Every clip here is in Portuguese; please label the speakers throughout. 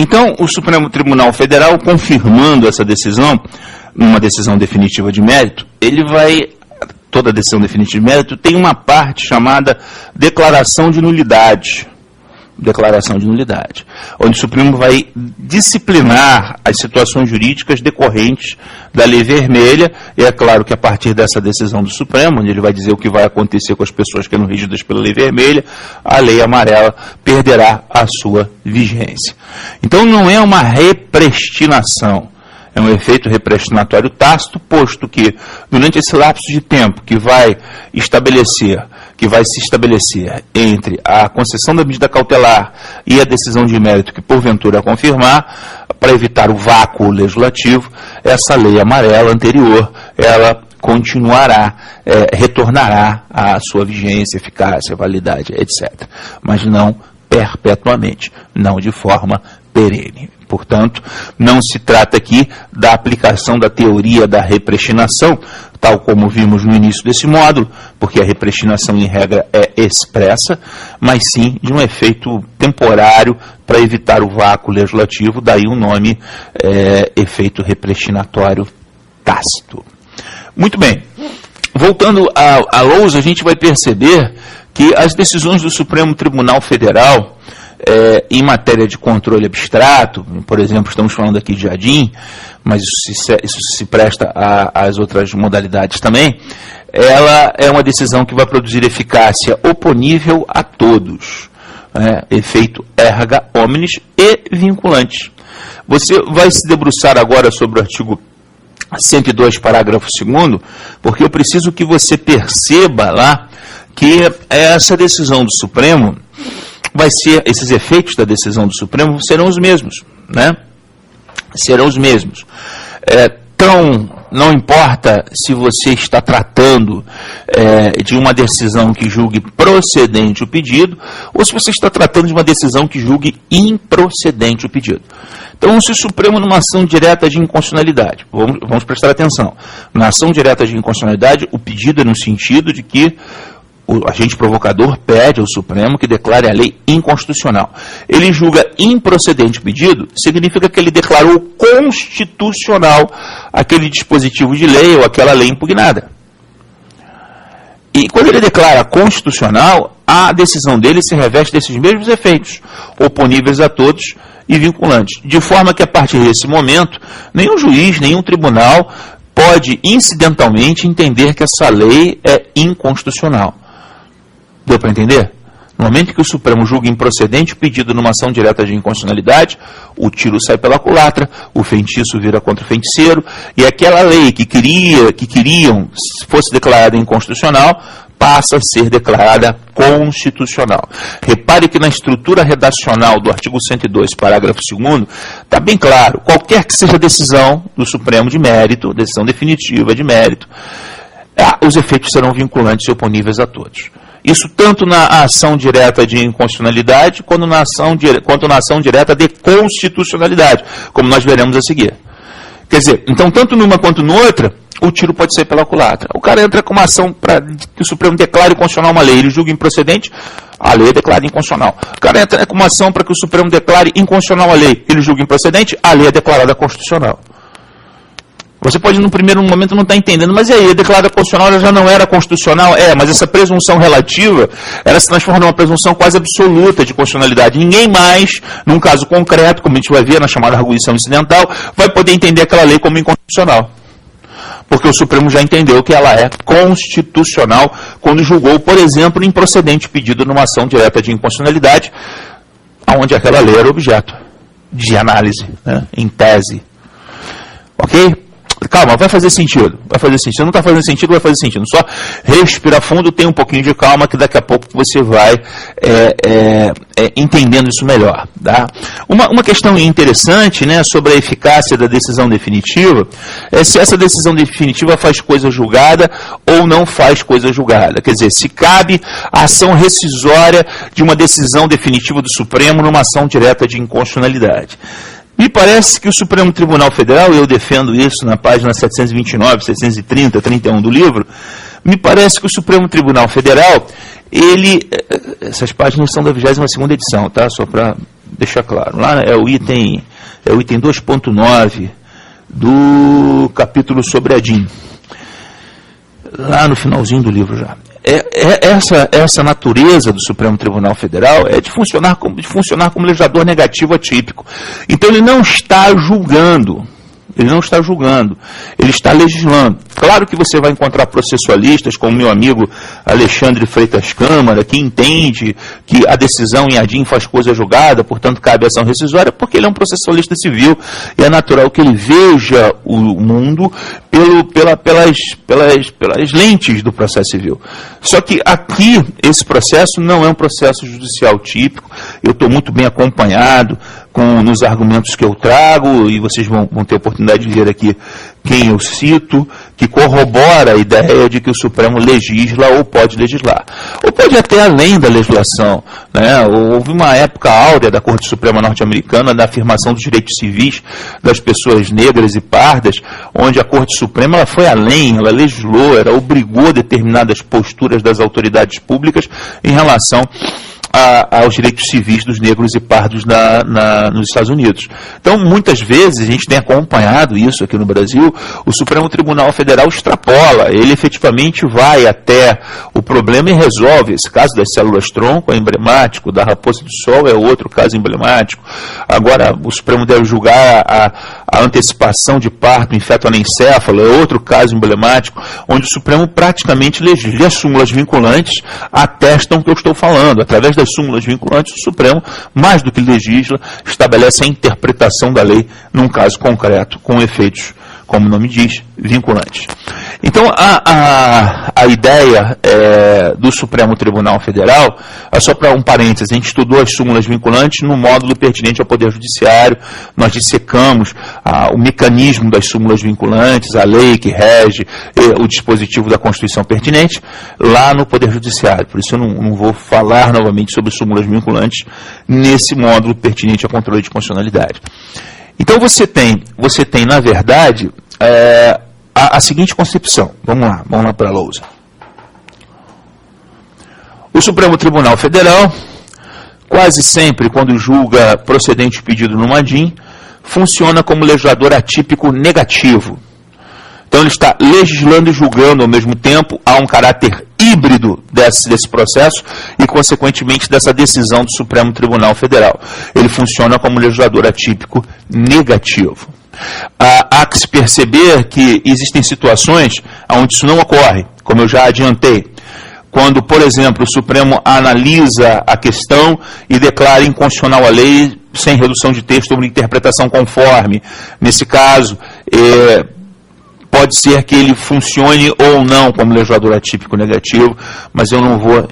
Speaker 1: Então, o Supremo Tribunal Federal, confirmando essa decisão, uma decisão definitiva de mérito, ele vai, toda decisão definitiva de mérito, tem uma parte chamada declaração de nulidade. Declaração de nulidade, onde o Supremo vai disciplinar as situações jurídicas decorrentes da lei vermelha, e é claro que a partir dessa decisão do Supremo, onde ele vai dizer o que vai acontecer com as pessoas que eram regidas pela lei vermelha, a lei amarela perderá a sua vigência. Então não é uma repristinação, é um efeito repristinatório tácito, posto que durante esse lapso de tempo que vai se estabelecer entre a concessão da medida cautelar e a decisão de mérito que porventura confirmar, para evitar o vácuo legislativo, essa lei amarela anterior, ela continuará, retornará à sua vigência, eficácia, validade, etc. Mas não perpetuamente, não de forma perene. Portanto, não se trata aqui da aplicação da teoria da repristinação, tal como vimos no início desse módulo, porque a repristinação em regra é expressa, mas sim de um efeito temporário para evitar o vácuo legislativo, daí o nome efeito repristinatório tácito. Muito bem, voltando à lousa, a gente vai perceber que as decisões do Supremo Tribunal Federal, em matéria de controle abstrato, por exemplo, estamos falando aqui de ADIM, mas isso se presta às outras modalidades também, ela é uma decisão que vai produzir eficácia oponível a todos, efeito erga omnes e vinculante. Você vai se debruçar agora sobre o artigo 102, parágrafo 2º, porque eu preciso que você perceba lá que essa decisão do Supremo esses efeitos da decisão do Supremo serão os mesmos, né? Serão os mesmos. Então, não importa se você está tratando de uma decisão que julgue procedente o pedido, ou se você está tratando de uma decisão que julgue improcedente o pedido. Então, se o Supremo, numa ação direta de inconstitucionalidade, vamos prestar atenção, na ação direta de inconstitucionalidade, o pedido é no sentido de que o agente provocador pede ao Supremo que declare a lei inconstitucional. Ele julga improcedente o pedido, significa que ele declarou constitucional aquele dispositivo de lei ou aquela lei impugnada. E quando ele declara constitucional, a decisão dele se reveste desses mesmos efeitos, oponíveis a todos e vinculantes. De forma que, a partir desse momento, nenhum juiz, nenhum tribunal pode incidentalmente entender que essa lei é inconstitucional. Deu para entender? No momento que o Supremo julga improcedente o pedido numa ação direta de inconstitucionalidade, o tiro sai pela culatra, o feitiço vira contra o feiticeiro, e aquela lei que queriam fosse declarada inconstitucional, passa a ser declarada constitucional. Repare que na estrutura redacional do artigo 102, parágrafo 2º, está bem claro, qualquer que seja a decisão do Supremo de mérito, decisão definitiva de mérito, os efeitos serão vinculantes e oponíveis a todos. Isso tanto na ação direta de inconstitucionalidade, quanto na ação direta de constitucionalidade, como nós veremos a seguir. Quer dizer, então, tanto numa quanto noutra, o tiro pode sair pela culatra. O cara entra com uma ação para que o Supremo declare inconstitucional uma lei, ele julga improcedente, a lei é declarada inconstitucional. O cara entra com uma ação para que o Supremo declare inconstitucional a lei, ele julga improcedente, a lei é declarada constitucional. Você pode, no primeiro momento, não estar entendendo, mas e aí, a declarada constitucional ela já não era constitucional? Mas essa presunção relativa, ela se transforma numa presunção quase absoluta de constitucionalidade. Ninguém mais, num caso concreto, como a gente vai ver na chamada arguição incidental, vai poder entender aquela lei como inconstitucional. Porque o Supremo já entendeu que ela é constitucional quando julgou, por exemplo, improcedente pedido numa ação direta de inconstitucionalidade, onde aquela lei era objeto de análise, né, em tese. Ok? Calma, vai fazer sentido. Se não está fazendo sentido, vai fazer sentido. Só respira fundo, tem um pouquinho de calma, que daqui a pouco você vai entendendo isso melhor. Tá? Uma questão interessante, né, sobre a eficácia da decisão definitiva é se essa decisão definitiva faz coisa julgada ou não faz coisa julgada. Quer dizer, se cabe a ação rescisória de uma decisão definitiva do Supremo numa ação direta de inconstitucionalidade. Me parece que o Supremo Tribunal Federal, e eu defendo isso na página 729, 730, 31 do livro, me parece que o Supremo Tribunal Federal, essas páginas são da 22ª edição, tá? Só para deixar claro. Lá é o item 2.9 do capítulo sobre a DIN. Lá no finalzinho do livro já. Essa natureza do Supremo Tribunal Federal é de funcionar como legislador negativo atípico. Então ele não está julgando. Ele está legislando. Claro que você vai encontrar processualistas, como meu amigo Alexandre Freitas Câmara, que entende que a decisão em ADIM faz coisa julgada, portanto cabe ação rescisória, porque ele é um processualista civil e é natural que ele veja o mundo pelas lentes do processo civil. Só que aqui, esse processo não é um processo judicial típico. Eu estou muito bem acompanhado nos argumentos que eu trago, e vocês vão ter a oportunidade de ver aqui quem eu cito, que corrobora a ideia de que o Supremo legisla ou pode legislar. Ou pode até além da legislação, né? Houve uma época áurea da Corte Suprema norte-americana da afirmação dos direitos civis das pessoas negras e pardas, onde a Corte Suprema ela foi além, ela legislou, ela obrigou determinadas posturas das autoridades públicas em relação aos direitos civis dos negros e pardos nos Estados Unidos. Então, muitas vezes, a gente tem acompanhado isso aqui no Brasil, o Supremo Tribunal Federal extrapola, ele efetivamente vai até o problema e resolve. Esse caso das células-tronco é emblemático, da Raposa do Sol é outro caso emblemático. Agora, o Supremo deve julgar a antecipação de parto em feto anencéfalo, é outro caso emblemático, onde o Supremo praticamente legisla. E as súmulas vinculantes atestam o que eu estou falando. Através das súmulas vinculantes, o Supremo, mais do que legisla, estabelece a interpretação da lei num caso concreto, com efeitos, como o nome diz, vinculantes. Então, a ideia do Supremo Tribunal Federal, só para um parênteses, a gente estudou as súmulas vinculantes no módulo pertinente ao Poder Judiciário, nós dissecamos o mecanismo das súmulas vinculantes, a lei que rege o dispositivo da Constituição pertinente, lá no Poder Judiciário. Por isso eu não vou falar novamente sobre súmulas vinculantes nesse módulo pertinente ao controle de constitucionalidade. Então você tem na verdade, a seguinte concepção. Vamos lá para a lousa. O Supremo Tribunal Federal, quase sempre, quando julga procedente pedido no ADIM, funciona como legislador atípico negativo. Então ele está legislando e julgando ao mesmo tempo, há um caráter híbrido desse processo e, consequentemente, dessa decisão do Supremo Tribunal Federal. Ele funciona como legislador atípico negativo. Há que se perceber que existem situações onde isso não ocorre, como eu já adiantei. Quando, por exemplo, o Supremo analisa a questão e declara inconstitucional a lei sem redução de texto ou uma interpretação conforme. Nesse caso, pode ser que ele funcione ou não como legislador atípico negativo, mas eu não vou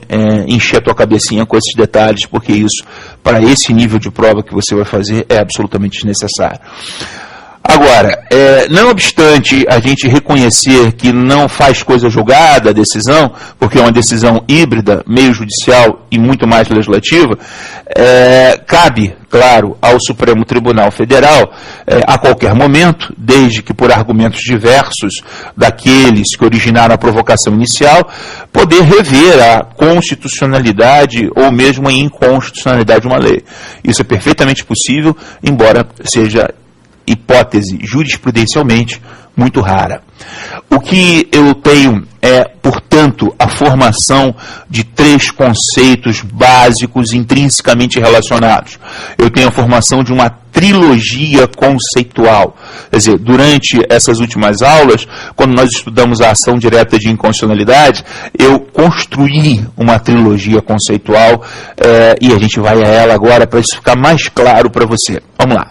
Speaker 1: encher a tua cabecinha com esses detalhes, porque isso, para esse nível de prova que você vai fazer, é absolutamente desnecessário. Agora, não obstante a gente reconhecer que não faz coisa julgada a decisão, porque é uma decisão híbrida, meio judicial e muito mais legislativa, cabe, claro, ao Supremo Tribunal Federal, a qualquer momento, desde que por argumentos diversos daqueles que originaram a provocação inicial, poder rever a constitucionalidade ou mesmo a inconstitucionalidade de uma lei. Isso é perfeitamente possível, embora seja hipótese jurisprudencialmente muito rara. O que eu tenho é, portanto, a formação de 3 conceitos básicos intrinsecamente relacionados. Eu tenho a formação de uma trilogia conceitual. Quer dizer, durante essas últimas aulas, quando nós estudamos a ação direta de inconstitucionalidade, eu construí uma trilogia conceitual e a gente vai a ela agora para isso ficar mais claro para você. Vamos lá.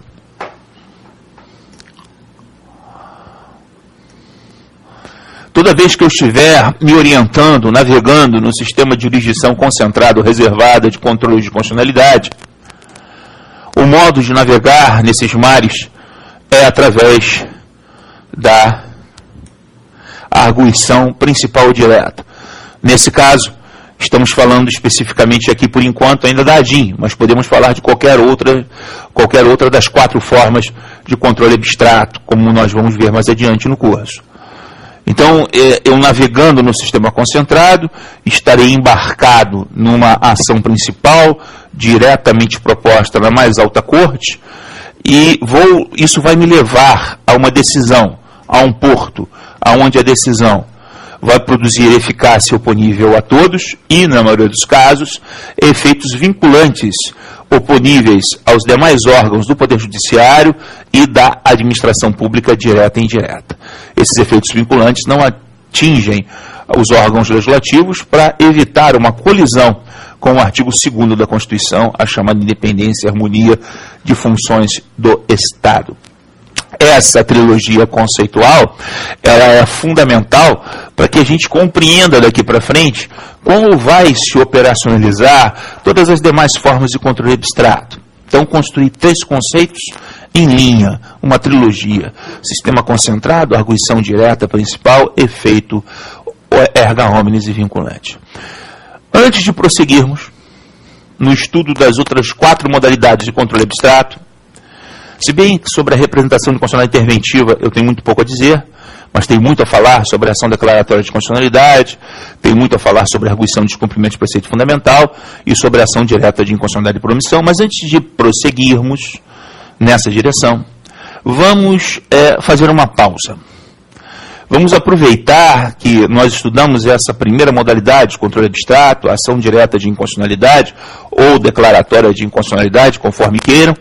Speaker 1: Toda vez que eu estiver me orientando, navegando no sistema de jurisdição concentrado, reservada de controle de constitucionalidade, o modo de navegar nesses mares é através da arguição principal direta. Nesse caso, estamos falando especificamente aqui, por enquanto, ainda da ADIM, mas podemos falar de qualquer outra das 4 formas de controle abstrato, como nós vamos ver mais adiante no curso. Então, eu navegando no sistema concentrado, estarei embarcado numa ação principal, diretamente proposta na mais alta corte, e isso vai me levar a uma decisão, a um porto, aonde a decisão vai produzir eficácia oponível a todos e, na maioria dos casos, efeitos vinculantes oponíveis aos demais órgãos do Poder Judiciário e da administração pública direta e indireta. Esses efeitos vinculantes não atingem os órgãos legislativos para evitar uma colisão com o artigo 2º da Constituição, a chamada independência e harmonia de funções do Estado. Essa trilogia conceitual, ela é fundamental para que a gente compreenda daqui para frente como vai se operacionalizar todas as demais formas de controle abstrato. Então, construir 3 conceitos em linha, uma trilogia: sistema concentrado, arguição direta principal, efeito erga omnes e vinculante. Antes de prosseguirmos no estudo das outras 4 modalidades de controle abstrato, se bem que sobre a representação de constitucionalidade interventiva eu tenho muito pouco a dizer, mas tenho muito a falar sobre a ação declaratória de constitucionalidade, tenho muito a falar sobre a arguição de descumprimento de preceito fundamental e sobre a ação direta de inconstitucionalidade por omissão. Mas antes de prosseguirmos nessa direção, vamos fazer uma pausa. Vamos aproveitar que nós estudamos essa primeira modalidade de controle abstrato, ação direta de inconstitucionalidade ou declaratória de inconstitucionalidade, conforme queiram,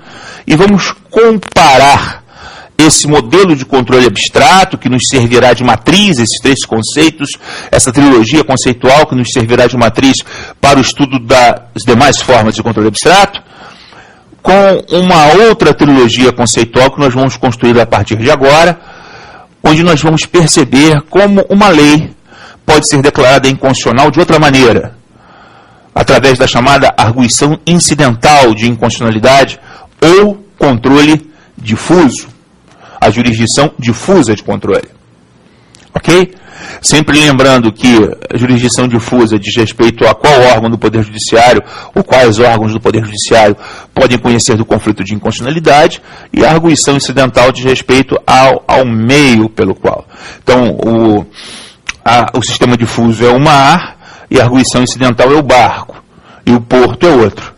Speaker 1: e vamos comparar esse modelo de controle abstrato, que nos servirá de matriz, esses 3 conceitos, essa trilogia conceitual que nos servirá de matriz para o estudo das demais formas de controle abstrato, com uma outra trilogia conceitual que nós vamos construir a partir de agora, onde nós vamos perceber como uma lei pode ser declarada inconstitucional de outra maneira, através da chamada arguição incidental de inconstitucionalidade ou controle difuso, a jurisdição difusa de controle. Ok? Sempre lembrando que a jurisdição difusa diz respeito a qual órgão do Poder Judiciário ou quais órgãos do Poder Judiciário podem conhecer do conflito de inconstitucionalidade, e a arguição incidental diz respeito ao meio pelo qual. Então, o sistema difuso é o mar e a arguição incidental é o barco, e o porto é outro.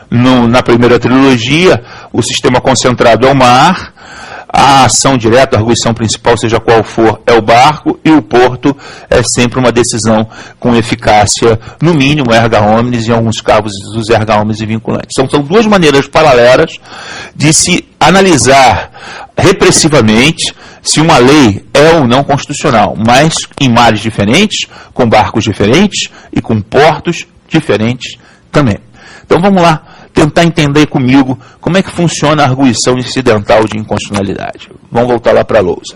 Speaker 1: Na primeira trilogia, o sistema concentrado é o mar, a ação direta, a arguição principal, seja qual for, é o barco, e o porto é sempre uma decisão com eficácia, no mínimo, erga omnes, e em alguns casos, os erga omnes e vinculantes. São 2 maneiras paralelas de se analisar repressivamente se uma lei é ou não constitucional, mas em mares diferentes, com barcos diferentes e com portos diferentes também. Então vamos lá tentar entender comigo como é que funciona a arguição incidental de inconstitucionalidade. Vamos voltar lá para a lousa.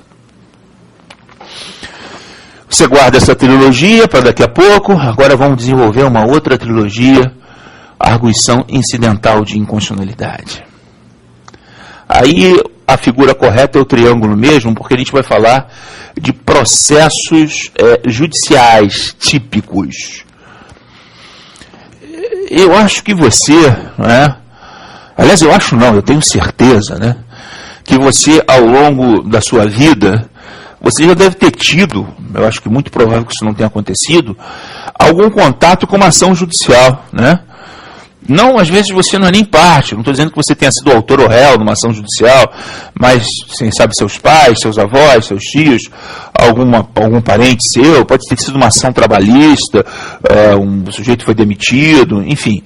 Speaker 1: Você guarda essa trilogia para daqui a pouco. Agora vamos desenvolver uma outra trilogia, a arguição incidental de inconstitucionalidade. Aí a figura correta é o triângulo mesmo, porque a gente vai falar de processos judiciais típicos. Eu acho que você, aliás, eu acho não, eu tenho certeza, que você, ao longo da sua vida, você já deve ter tido, eu acho que muito provável que isso não tenha acontecido, algum contato com uma ação judicial, Não, às vezes você não é nem parte, não estou dizendo que você tenha sido autor ou réu numa ação judicial, mas, quem sabe, seus pais, seus avós, seus tios, algum parente seu, pode ter sido uma ação trabalhista, um sujeito foi demitido, enfim.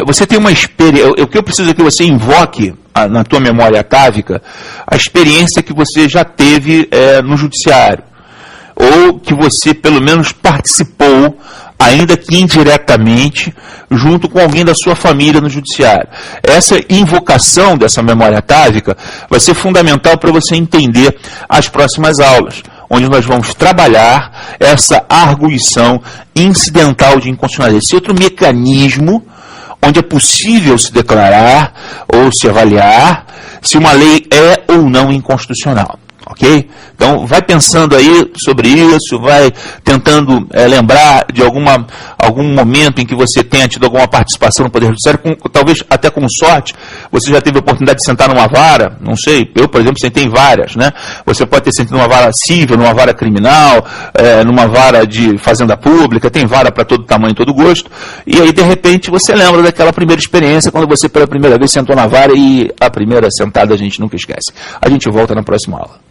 Speaker 1: Você tem uma experiência, o que eu preciso é que você invoque na tua memória atávica a experiência que você já teve no judiciário, ou que você, pelo menos, participou, ainda que indiretamente, junto com alguém da sua família no judiciário. Essa invocação dessa memória atávica vai ser fundamental para você entender as próximas aulas, onde nós vamos trabalhar essa arguição incidental de inconstitucionalidade, esse outro mecanismo onde é possível se declarar ou se avaliar se uma lei é ou não inconstitucional. Ok? Então, vai pensando aí sobre isso, vai tentando lembrar de algum momento em que você tenha tido alguma participação no Poder Judiciário, talvez até com sorte, você já teve a oportunidade de sentar numa vara, não sei, eu, por exemplo, sentei em várias, né? Você pode ter sentado numa vara civil, numa vara criminal, numa vara de fazenda pública, tem vara para todo tamanho e todo gosto, e aí, de repente, você lembra daquela primeira experiência, quando você pela primeira vez sentou na vara, e a primeira sentada a gente nunca esquece. A gente volta na próxima aula.